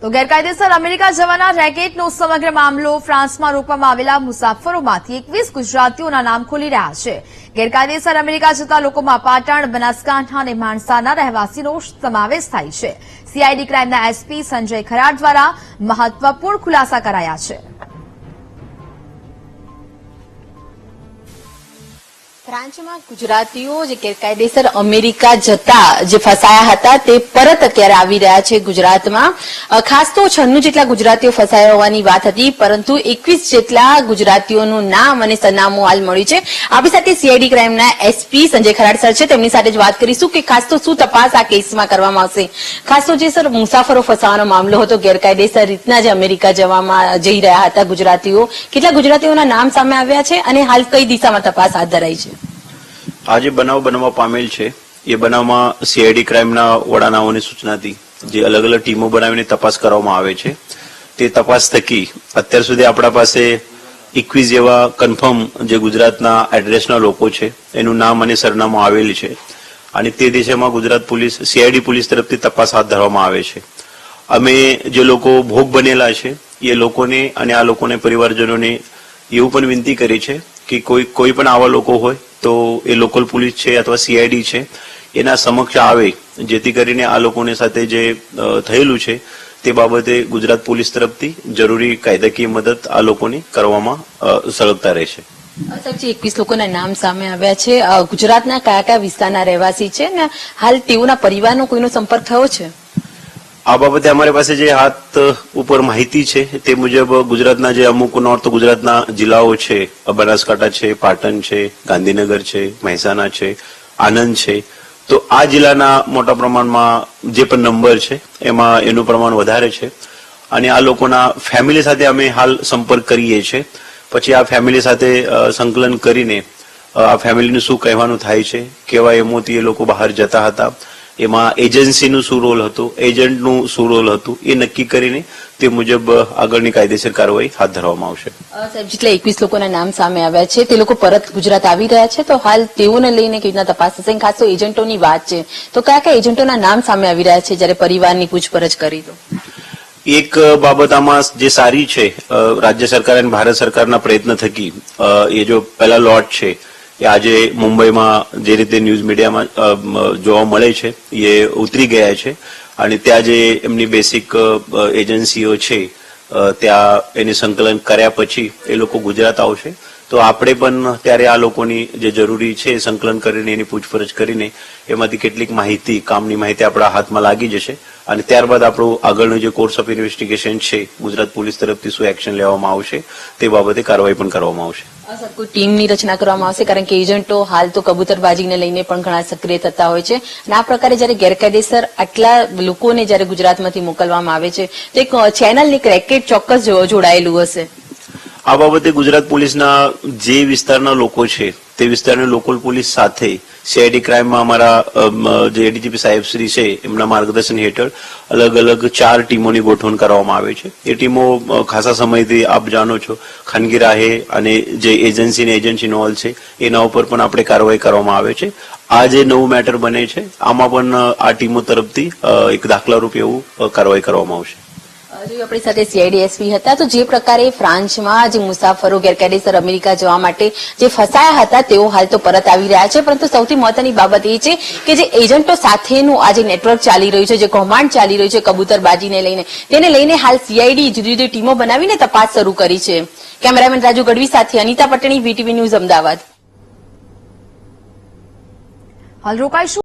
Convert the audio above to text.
તો ગેરકાયદેસર અમેરિકા જવાના રેકેટનો સમગ્ર મામલો ફ્રાન્સમાં રોકવામાં આવેલા મુસાફરોમાંથી 21 ગુજરાતીઓના નામ ખોલી રહ્યા છે. ગેરકાયદેસર અમેરિકા જતા લોકોમાં પાટણ, બનાસકાંઠા અને માણસાના રહેવાસીનો સમાવેશ થાય છે. સીઆઈડી ક્રાઇમના એસપી સંજય ખરાડ દ્વારા મહત્વપૂર્ણ ખુલાસા કરાયા છે. ફ્રાન્સમાં ગુજરાતીઓ જે ગેરકાયદેસર અમેરિકા જતા જે ફસાયા હતા તે પરત અત્યારે આવી રહ્યા છે ગુજરાતમાં. ખાસ તો 96 જેટલા ગુજરાતીઓ ફસાયા હોવાની વાત હતી, પરંતુ 21 જેટલા ગુજરાતીઓનું નામ અને સરનામું હાલ મળ્યું છે. આપણી સાથે સીઆઈડી ક્રાઇમના એસપી સંજય ખરાડ સર છે, તેમની સાથે જ વાત કરીશું કે ખાસ તો શું તપાસ આ કેસમાં કરવામાં આવશે. ખાસ તો જે સર મુસાફરો ફસાવાનો મામલો હતો, ગેરકાયદેસર રીતના જે અમેરિકા જઈ રહ્યા હતા ગુજરાતીઓ, કેટલા ગુજરાતીઓના નામ સામે આવ્યા છે અને હાલ કઈ દિશામાં તપાસ હાથ ધરાઈ છે? આજે બનાવ બનવા પામેલ છે એ બનાવમાં સીઆઈડી ક્રાઇમના વડાનાઓની સૂચનાથી જે અલગ અલગ ટીમો બનાવીને તપાસ કરવામાં આવે છે. તે તપાસ થકી અત્યાર સુધી આપણા પાસે 21 જેવા કન્ફર્મ જે ગુજરાતના એડ્રેસના લોકો છે એનું નામ અને સરનામું આવેલ છે અને તે દિશામાં ગુજરાત પોલીસ સીઆઈડી પોલીસ તરફથી તપાસ હાથ ધરવામાં આવે છે. અમે જે લોકો ભોગ બનેલા છે એ લોકોને અને આ લોકોને પરિવારજનોને એવું પણ વિનંતી કરી છે કે કોઈ પણ આવા લોકો હોય તો એ લોકલ પોલીસ છે અથવા સીઆઈડી છે એના સમક્ષ આવે, જેથી કરીને આ લોકોની સાથે જે થયેલું છે તે બાબતે ગુજરાત પોલીસ તરફથી જરૂરી કાયદાકીય મદદ આ લોકોને કરવામાં સરળતા રહેશે. સાહેબજી, 21 લોકોના નામ સામે આવ્યા છે. ગુજરાતના કયા કયા વિસ્તારના રહેવાસી છે ને હાલ તેઓના પરિવારનો કોઈનો સંપર્ક થયો છે? આ બાબતે અમારી પાસે જે હાથ ઉપર માહિતી છે તે મુજબ ગુજરાતના જે અમુક નોર્થ ગુજરાતના જિલ્લાઓ છે, બનાસકાંઠા છે, પાટણ છે, ગાંધીનગર છે, મહેસાણા છે, આણંદ છે, તો આ જિલ્લાના મોટા પ્રમાણમાં જે પણ નંબર છે એમાં એનું પ્રમાણ વધારે છે અને આ લોકોના ફેમિલી સાથે અમે હાલ સંપર્ક કરીએ છીએ. પછી આ ફેમિલી સાથે સંકલન કરીને આ ફેમિલીનું શું કહેવાનું થાય છે, કેવા એમોથી એ લોકો બહાર જતા હતા, એમાં એજન્સીનું શું રોલ હતું, એજન્ટનું શું રોલ હતું, એ નક્કી કરીને તે મુજબ આગળની કાયદેસર કાર્યવાહી હાથ ધરવામાં આવશે. સાહેબ, જેટલા 21 લોકોના નામ સામે આવ્યા છે તે લોકો પરત ગુજરાત આવી રહ્યા છે, તો હાલ તેઓને લઈને કેવી રીતના તપાસ થશે? ખાસ તો એજન્ટોની વાત છે, તો કયા કયા એજન્ટોના નામ સામે આવી રહ્યા છે જયારે પરિવારની પૂછપરછ કરી? તો એક બાબત આમાં જે સારી છે, રાજ્ય સરકાર અને ભારત સરકારના પ્રયત્ન થકી એ જો પહેલા લોટ છે એ આજે મુંબઈમાં જે રીતે ન્યૂઝ મીડિયામાં જોવા મળે છે એ ઉતરી ગયા છે અને ત્યાં જે એમની બેસિક એજન્સીઓ છે ત્યાં એની સંકલન કર્યા પછી એ લોકો ગુજરાત આવશે. તો આપણે પણ ત્યારે આ લોકોની જે જરૂરી છે સંકલન કરીને એની પૂછપરછ કરીને એમાંથી કેટલીક માહિતી, કામની માહિતી આપણા હાથમાં લાગી જશે અને ત્યારબાદ આપણું આગળનું જે કોર્સ ઓફ ઇન્વેસ્ટિગેશન છે ગુજરાત પોલીસ તરફથી શું એક્શન લેવામાં આવશે તે બાબતે કાર્યવાહી પણ કરવામાં આવશે. સર, કોઈ ટીમની રચના કરવામાં આવશે? કારણ કે એજન્ટો હાલ તો કબૂતરબાજીને લઈને પણ ઘણા સક્રિય થતા હોય છે અને આ પ્રકારે જયારે ગેરકાયદેસર આટલા લોકોને જયારે ગુજરાતમાંથી મોકલવામાં આવે છે તો એક ચેનલની રેકેટ ચોક્કસ જોડાયેલું હશે. આ બાબતે ગુજરાત પોલીસના જે વિસ્તારના લોકો છે તે વિસ્તારની લોકલ પોલીસ સાથે સીઆઈડી ક્રાઇમમાં અમારા જે એડીજીપી સાહેબ શ્રી છે એમના માર્ગદર્શન હેઠળ અલગ અલગ 4 ટીમોની ગોઠવણ કરવામાં આવે છે. એ ટીમો ખાસા સમયથી આપ જાણો છો ખાનગી રાહે અને જે એજન્સી નોલ છે એના ઉપર પણ આપણે કાર્યવાહી કરવામાં આવે છે. આ જે નવું મેટર બને છે આમાં પણ આ ટીમો તરફથી એક દાખલારૂપ એવું કાર્યવાહી કરવામાં આવશે. આપણી સાથે સીઆઈડી એસપી હતા. તો જે પ્રકારે ફ્રાન્સમાં જે મુસાફરો ગેરકાયદેસર અમેરિકા જવા માટે જે ફસાયા હતા તેઓ હાલ તો પરત આવી રહ્યા છે, પરંતુ સૌથી મહત્વની બાબત એ છે કે જે એજન્ટો સાથેનું આ જે નેટવર્ક ચાલી રહ્યું છે, જે કૌભાંડ ચાલી રહ્યું છે કબૂતરબાજીને લઈને, તેને લઈને હાલ સીઆઈડી જુદી જુદી ટીમો બનાવીને તપાસ શરૂ કરી છે. કેમેરામેન રાજુ ગઢવી સાથે અનિતા પટણી, વીટીવી ન્યૂઝ, અમદાવાદ. હાલ રોકાઈશું.